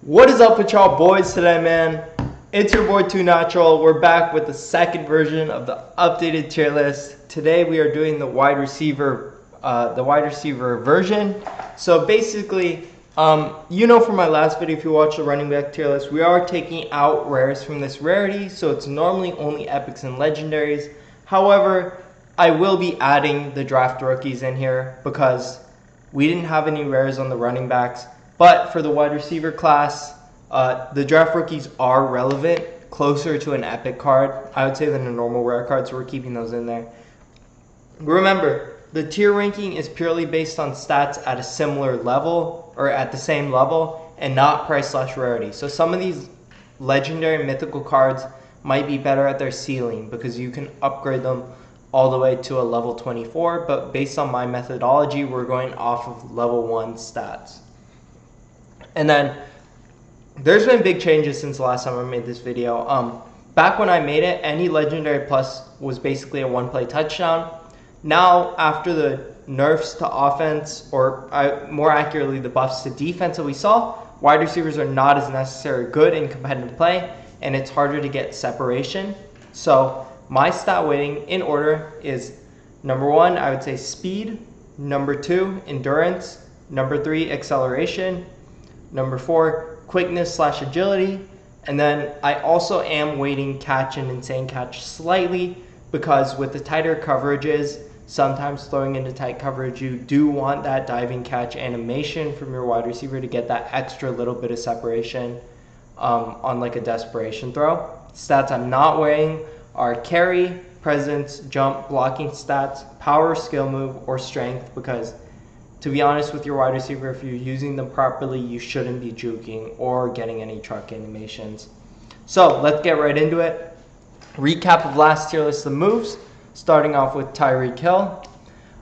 What is up with y'all boys today, man? It's your boy 2Natural. We're back with the second version of the updated tier list. Today we are doing the wide receiver version. So basically, from my last video, if you watched the running back tier list, we are taking out rares from this rarity. So it's normally only epics and legendaries. However, I will be adding the draft rookies in here because we didn't have any rares on the running backs. But for the wide receiver class, the draft rookies are relevant, closer to an epic card, I would say, than a normal rare card, so we're keeping those in there. Remember, the tier ranking is purely based on stats at a similar level, or at the same level, and not price/rarity. So some of these legendary mythical cards might be better at their ceiling because you can upgrade them all the way to a level 24, but based on my methodology, we're going off of level 1 stats. And then there's been big changes since the last time I made this video. Back when I made it, any legendary plus was basically a one-play touchdown. Now, after the nerfs to offense, or more accurately, the buffs to defense that we saw, wide receivers are not as necessarily good in competitive play, and it's harder to get separation. So my stat weighting in order is number 1, I would say speed, number 2, endurance, number 3, acceleration, number 4, quickness/agility, and then I also am weighting catch and insane catch slightly because with the tighter coverages, sometimes throwing into tight coverage, you do want that diving catch animation from your wide receiver to get that extra little bit of separation on like a desperation throw. Stats I'm not weighing are carry, presence, jump, blocking stats, power, skill move, or strength, because to be honest with your wide receiver, if you're using them properly, you shouldn't be juking or getting any truck animations. So let's get right into it. Recap of last tier list of moves, starting off with Tyreek Hill.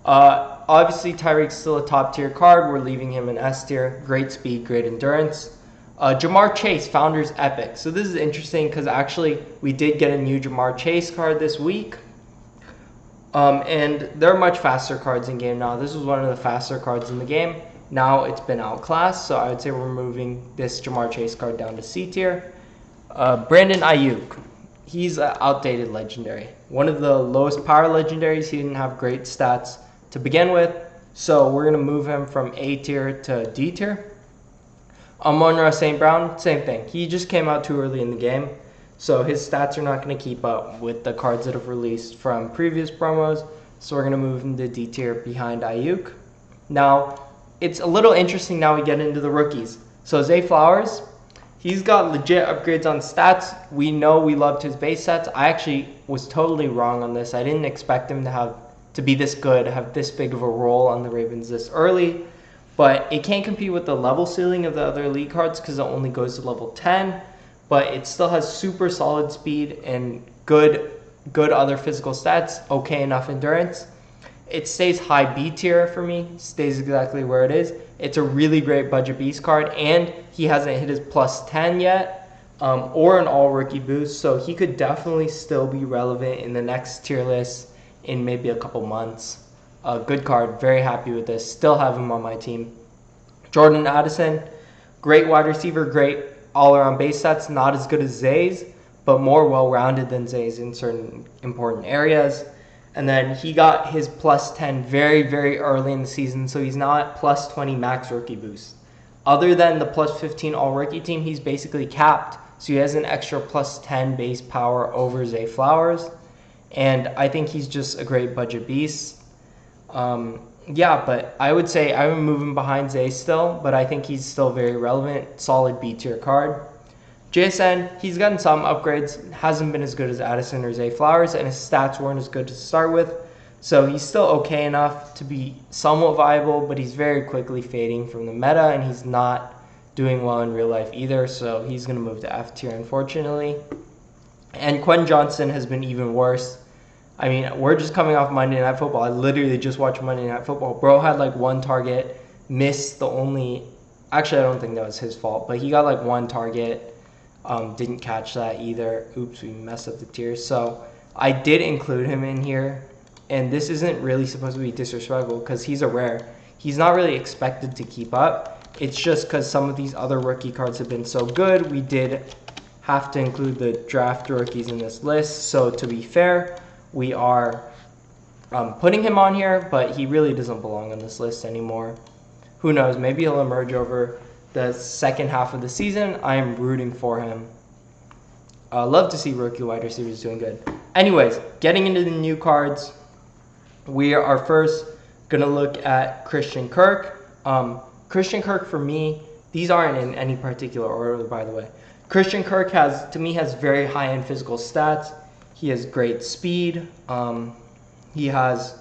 Obviously, Tyreek's still a top tier card. We're leaving him in S tier. Great speed, great endurance. Jamar Chase, Founders Epic. So this is interesting because actually we did get a new Jamar Chase card this week. And there are much faster cards in game now. This was one of the faster cards in the game. Now it's been outclassed, so I would say we're moving this Jamar Chase card down to C tier. Brandon Ayuk. He's an outdated legendary. One of the lowest power legendaries. He didn't have great stats to begin with, so we're going to move him from A tier to D tier. Amon-Ra St. Brown, same thing. He just came out too early in the game, so his stats are not going to keep up with the cards that have released from previous promos. So we're going to move him to D tier behind Ayuk. Now, it's a little interesting now we get into the rookies. So Zay Flowers, he's got legit upgrades on stats. We know we loved his base stats. I actually was totally wrong on this. I didn't expect him to be this good, have this big of a role on the Ravens this early. But it can't compete with the level ceiling of the other elite cards because it only goes to level 10. But it still has super solid speed and good other physical stats, okay enough endurance. It stays high B tier for me, stays exactly where it is. It's a really great budget beast card, and he hasn't hit his plus 10 yet, or an all rookie boost, so he could definitely still be relevant in the next tier list in maybe a couple months. A good card, very happy with this, still have him on my team. Jordan Addison, great wide receiver, great all-around base stats, not as good as Zay's, but more well-rounded than Zay's in certain important areas. And then he got his plus 10 very, very early in the season, so he's now at plus 20 max rookie boost. Other than the plus 15 all-rookie team, he's basically capped, so he has an extra plus 10 base power over Zay Flowers. And I think he's just a great budget beast. Yeah, but I would say I would move him behind Zay still, but I think he's still very relevant, solid B tier card. JSN, he's gotten some upgrades, hasn't been as good as Addison or Zay Flowers, and his stats weren't as good to start with, so he's still okay enough to be somewhat viable, but he's very quickly fading from the meta, and he's not doing well in real life either, so he's going to move to F tier, unfortunately. And Quentin Johnson has been even worse. I mean, we're just coming off Monday Night Football. I literally just watched Monday Night Football. Bro had like one target, missed the only... Actually, I don't think that was his fault, but he got like one target. Didn't catch that either. Oops, we messed up the tiers. So I did include him in here, and this isn't really supposed to be disrespectful because he's a rare. He's not really expected to keep up, It's just because some of these other rookie cards have been so good, we did have to include the draft rookies in this list. So to be fair, we are putting him on here, but he really doesn't belong on this list anymore. Who knows? Maybe he'll emerge over the second half of the season. I am rooting for him. Love to see rookie wide receivers doing good. Anyways, getting into the new cards, we are first going to look at Christian Kirk. Christian Kirk, for me, these aren't in any particular order, by the way. Christian Kirk has very high-end physical stats. He has great speed. He has,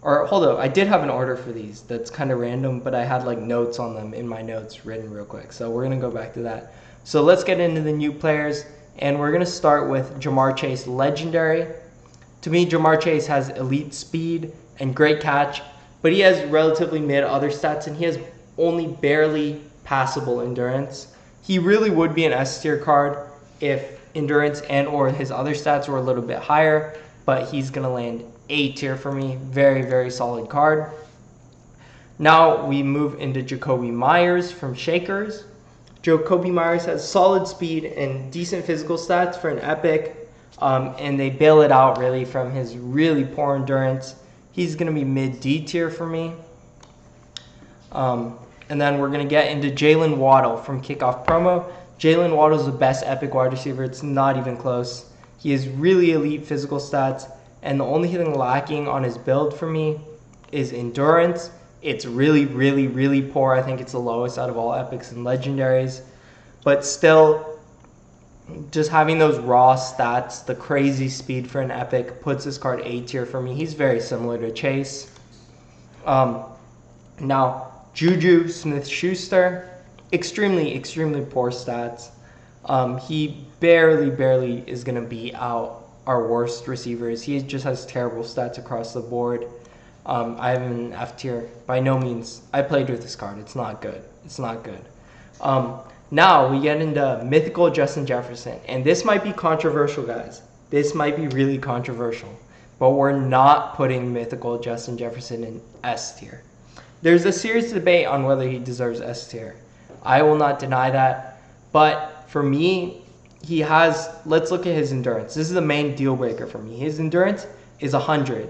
or hold up, I did have an order for these. That's kind of random, but I had like notes on them in my notes written real quick. So we're going to go back to that. So let's get into the new players, and we're going to start with Jamar Chase, legendary. To me, Jamar Chase has elite speed and great catch, but he has relatively mid other stats, and he has only barely passable endurance. He really would be an S tier card if endurance and or his other stats were a little bit higher, but he's going to land A tier for me. Very, very solid card. Now we move into Jacoby Myers from Shakers. Jacoby Myers has solid speed and decent physical stats for an epic, and they bail it out really from his really poor endurance. He's going to be mid D tier for me. And then we're going to get into Jalen Waddle from Kickoff Promo. Jalen Waddle is the best epic wide receiver. It's not even close. He has really elite physical stats, and the only thing lacking on his build for me is endurance. It's really, really, really poor. I think it's the lowest out of all epics and legendaries. But still, just having those raw stats, the crazy speed for an epic, puts this card A tier for me. He's very similar to Chase. Now, Juju Smith-Schuster, extremely, extremely poor stats. He barely is going to beat out our worst receivers. He just has terrible stats across the board. I have him in F tier. By no means. I played with this card. It's not good. It's not good. Now we get into mythical Justin Jefferson. And this might be controversial, guys. This might be really controversial. But we're not putting mythical Justin Jefferson in S tier. There's a serious debate on whether he deserves S tier. I will not deny that. But for me, he has, let's look at his endurance. This is the main deal breaker for me. His endurance is 100.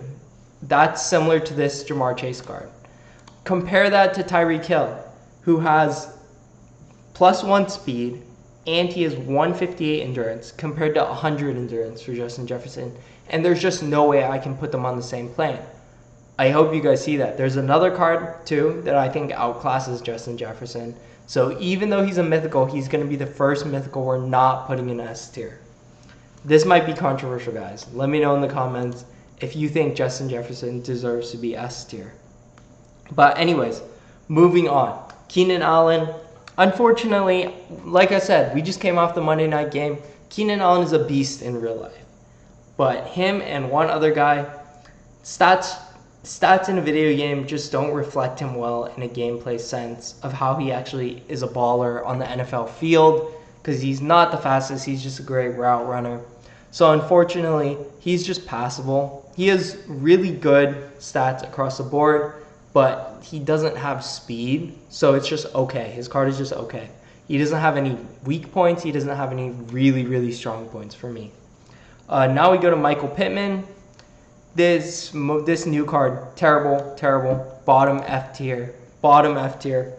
That's similar to this Jamar Chase card. Compare that to Tyreek Hill, who has +1 speed, and he has 158 endurance compared to 100 endurance for Justin Jefferson. And there's just no way I can put them on the same plane. I hope you guys see that. There's another card, too, that I think outclasses Justin Jefferson. So even though he's a mythical, he's going to be the first mythical we're not putting in S tier. This might be controversial, guys. Let me know in the comments if you think Justin Jefferson deserves to be S tier. But anyways, moving on. Keenan Allen. Unfortunately, like I said, we just came off the Monday night game. Keenan Allen is a beast in real life. But him and one other guy, stats in a video game just don't reflect him well in a gameplay sense of how he actually is a baller on the NFL field, because he's not the fastest, he's just a great route runner. So unfortunately, he's just passable. He has really good stats across the board, but he doesn't have speed, so it's just okay. His card is just okay. He doesn't have any weak points, he doesn't have any really, really strong points for me. Now we go to Michael Pittman. This new card, terrible, bottom F tier.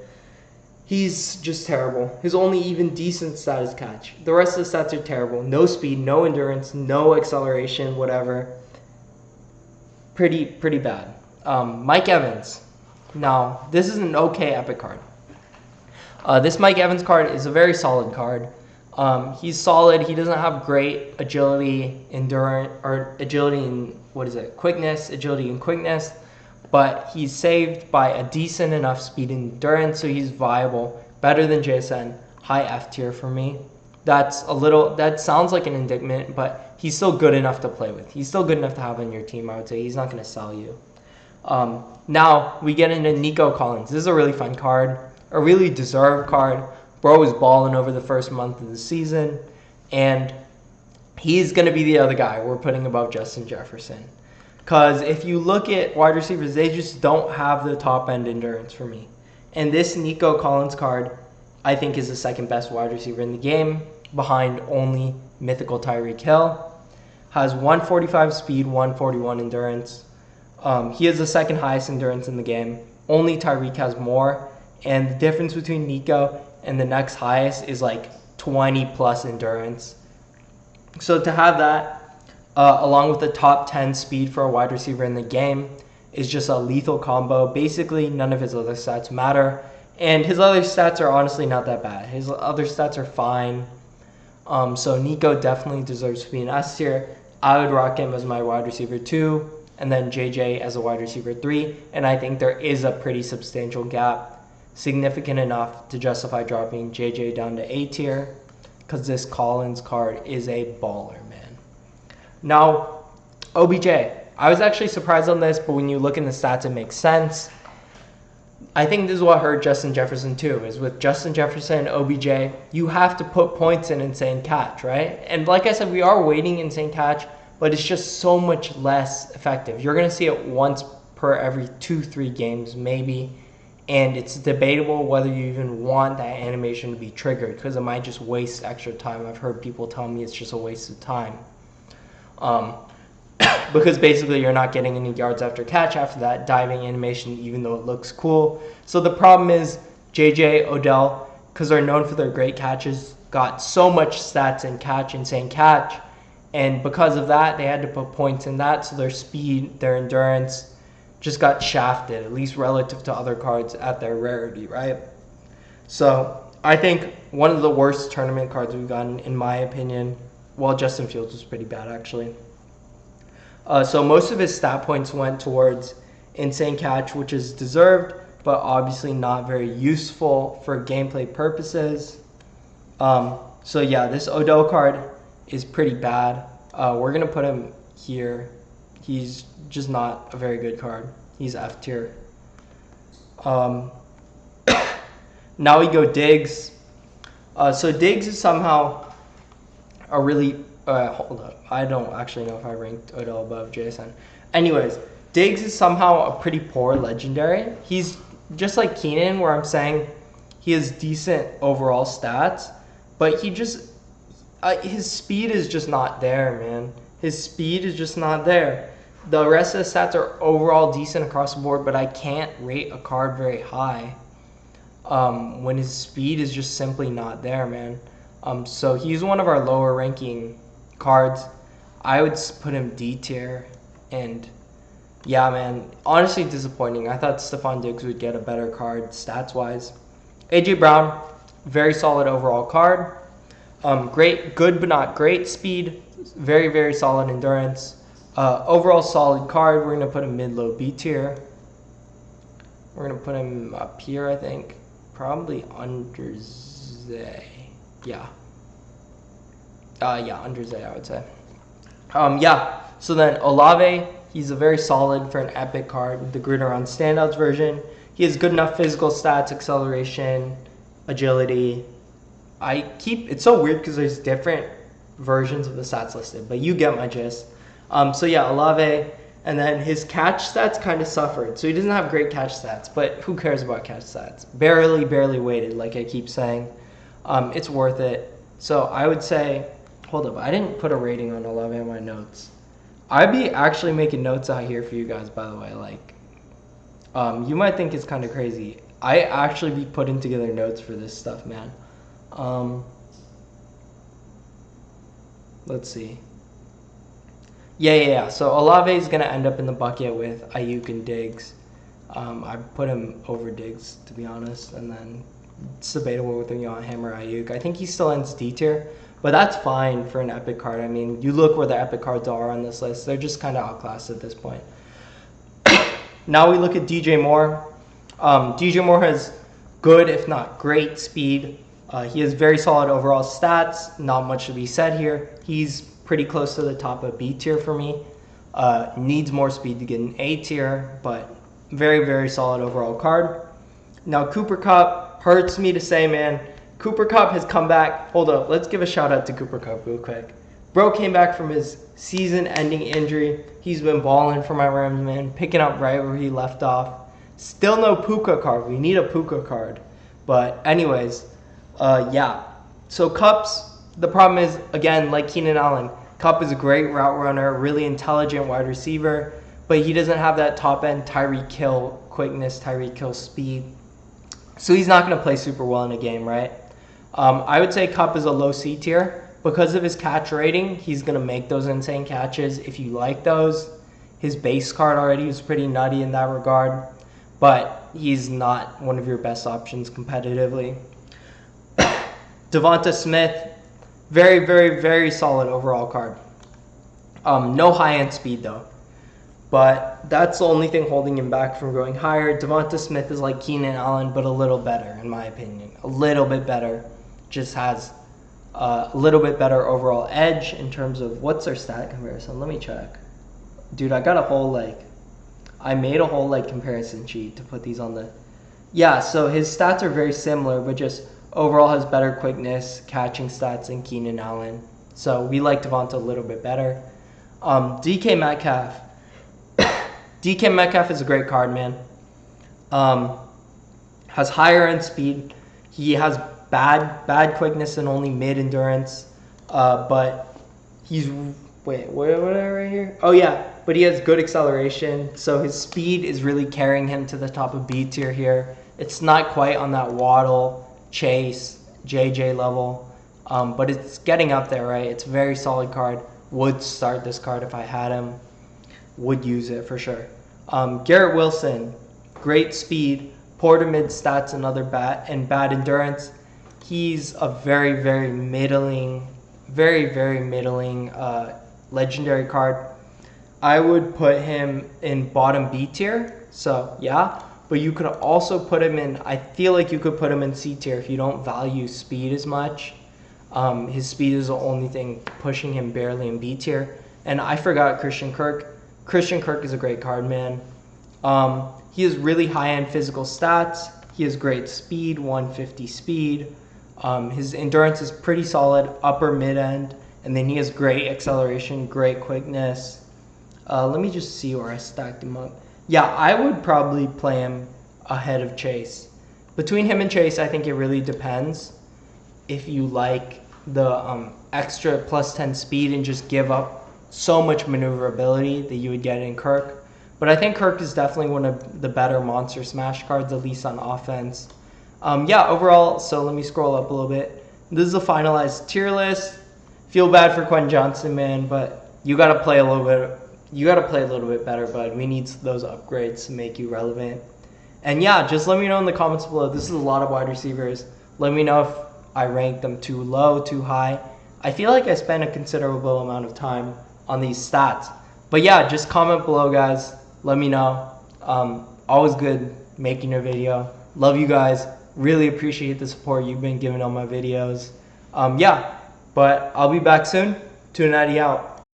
He's just terrible. His only even decent stat is catch. The rest of the stats are terrible. No speed, no endurance, no acceleration, whatever. Pretty bad. Mike Evans. Now, this is an okay epic card. This Mike Evans card is a very solid card. He's solid. He doesn't have great agility, endurance, or agility and quickness, agility and quickness, but he's saved by a decent enough speed and endurance, so he's viable, better than JSN, high F tier for me. That sounds like an indictment, but he's still good enough to play with. He's still good enough to have on your team, I would say. He's not going to sell you. Now we get into Nico Collins. This is a really fun card, a really deserved card. Bro was balling over the first month of the season, and he's going to be the other guy we're putting above Justin Jefferson. Because if you look at wide receivers, they just don't have the top-end endurance for me. And this Nico Collins card, I think, is the second best wide receiver in the game, behind only mythical Tyreek Hill. Has 145 speed, 141 endurance. He has the second highest endurance in the game. Only Tyreek has more. And the difference between Nico and the next highest is like 20 plus endurance. So to have that, along with the top 10 speed for a wide receiver in the game, is just a lethal combo. Basically, none of his other stats matter. And his other stats are honestly not that bad. His other stats are fine. So Nico definitely deserves to be an S tier. I would rock him as my wide receiver 2, and then JJ as a wide receiver 3. And I think there is a pretty substantial gap, significant enough to justify dropping JJ down to A tier, because this Collins card is a baller, man. Now, OBJ. I was actually surprised on this, but when you look in the stats, it makes sense. I think this is what hurt Justin Jefferson too, is with Justin Jefferson and OBJ, you have to put points in Insane Catch, right? And like I said, we are waiting Insane Catch, but it's just so much less effective. You're going to see it once per every 2-3 games, maybe. And it's debatable whether you even want that animation to be triggered, because it might just waste extra time. I've heard people tell me it's just a waste of time. Because basically you're not getting any yards after catch after that diving animation, even though it looks cool. So the problem is JJ, Odell, because they're known for their great catches, got so much stats in catch, Insane Catch. And because of that, they had to put points in that. So their speed, their endurance just got shafted, at least relative to other cards at their rarity, right? So I think one of the worst tournament cards we've gotten, in my opinion. Well, Justin Fields was pretty bad, actually. So most of his stat points went towards Insane Catch, which is deserved, but obviously not very useful for gameplay purposes. So yeah, this Odell card is pretty bad. We're going to put him here. He's just not a very good card. He's F tier. Now we go Diggs. So Diggs is somehow a really... hold up. I don't actually know if I ranked Odell above JSN. Anyways, Diggs is somehow a pretty poor legendary. He's just like Keenan, where I'm saying he has decent overall stats, but he just... his speed is just not there, man. His speed is just not there. The rest of the stats are overall decent across the board, but I can't rate a card very high when his speed is just simply not there, man. So he's one of our lower ranking cards. I would put him D tier, and yeah, man, honestly disappointing. I thought Stephon Diggs would get a better card stats wise. AJ Brown, very solid overall card. Good but not great speed. Very, very solid endurance. Overall solid card. We're gonna put him mid-low B tier. We're gonna put him up here, I think, probably under Zay. Yeah. Under Zay, I would say. Yeah, so then Olave, he's a very solid for an epic card with the grid around standouts version. He has good enough physical stats, acceleration, agility. It's so weird because there's different versions of the stats listed, but you get my gist. So yeah, Olave, and then his catch stats kind of suffered. So he doesn't have great catch stats, but who cares about catch stats? Barely weighted, like I keep saying. It's worth it. So I would say... Hold up, I didn't put a rating on Olave in my notes. I'd be actually making notes out here for you guys, by the way. Like, you might think it's kind of crazy. I actually be putting together notes for this stuff, man. Let's see. Yeah. So Olave is going to end up in the bucket with Ayuk and Diggs. I put him over Diggs, to be honest. And then it's debatable whether you want him or Ayuk. I think he still ends D tier. But that's fine for an epic card. I mean, you look where the epic cards are on this list. They're just kind of outclassed at this point. Now we look at DJ Moore. DJ Moore has good, if not great, speed. He has very solid overall stats. Not much to be said here. He's pretty close to the top of B tier for me. Needs more speed to get an A tier, but very, very solid overall card. Now Cooper Kupp, hurts me to say, man. Cooper Kupp has come back. Hold up. Let's give a shout out to Cooper Kupp real quick. Bro came back from his season-ending injury. He's been balling for my Rams, man. Picking up right where he left off. Still no Puka card. We need a Puka card. But anyways, yeah. So Kupp's, the problem is, again, like Keenan Allen, Kupp is a great route runner, really intelligent wide receiver, but he doesn't have that top end Tyreek Hill quickness, Tyreek Hill speed. So he's not going to play super well in a game, right? I would say Kupp is a low C tier. Because of his catch rating, he's going to make those insane catches if you like those. His base card already was pretty nutty in that regard, but he's not one of your best options competitively. Devonta Smith, very, very, very solid overall card. No high-end speed, though. But that's the only thing holding him back from going higher. Devonta Smith is like Keenan Allen, but a little better, in my opinion. A little bit better. Just has a little bit better overall edge in terms of what's their stat comparison. Let me check. Dude, I got a whole, I made a whole, comparison sheet to put these on the... Yeah, so his stats are very similar, but just overall has better quickness, catching stats than Keenan Allen. So we like Devonta a little bit better. DK Metcalf. DK Metcalf is a great card, man. Has higher end speed. He has bad quickness and only mid endurance. But he's... Wait, what right here? Oh, yeah. But he has good acceleration. So his speed is really carrying him to the top of B tier here. It's not quite on that Waddle, Chase, JJ level. But it's getting up there, right? It's a very solid card. Would start this card if I had him. Would use it for sure. Garrett Wilson, great speed, poor to mid stats and bad endurance. He's a very, very middling legendary card. I would put him in bottom B tier, so yeah. But you could also put him in, I feel like you could put him in C tier if you don't value speed as much. His speed is the only thing pushing him barely in B tier. And I forgot Christian Kirk. Christian Kirk is a great card, man. He has really high-end physical stats. He has great speed, 150 speed. His endurance is pretty solid, upper mid-end. And then he has great acceleration, great quickness. Let me just see where I stacked him up. Yeah, I would probably play him ahead of Chase. Between him and Chase, I think it really depends. If you like the extra plus 10 speed and just give up so much maneuverability that you would get in Kirk. But I think Kirk is definitely one of the better monster smash cards, at least on offense. Yeah, overall, so let me scroll up a little bit. This is a finalized tier list. Feel bad for Quentin Johnson, man, but you got to play a little bit. You got to play a little bit better, bud. We need those upgrades to make you relevant. And yeah, just let me know in the comments below. This is a lot of wide receivers. Let me know if I ranked them too low, too high. I feel like I spent a considerable amount of time on these stats. But yeah, just comment below, guys. Let me know. Always good making a video. Love you guys. Really appreciate the support you've been giving on my videos. Yeah, but I'll be back soon. Tunati out.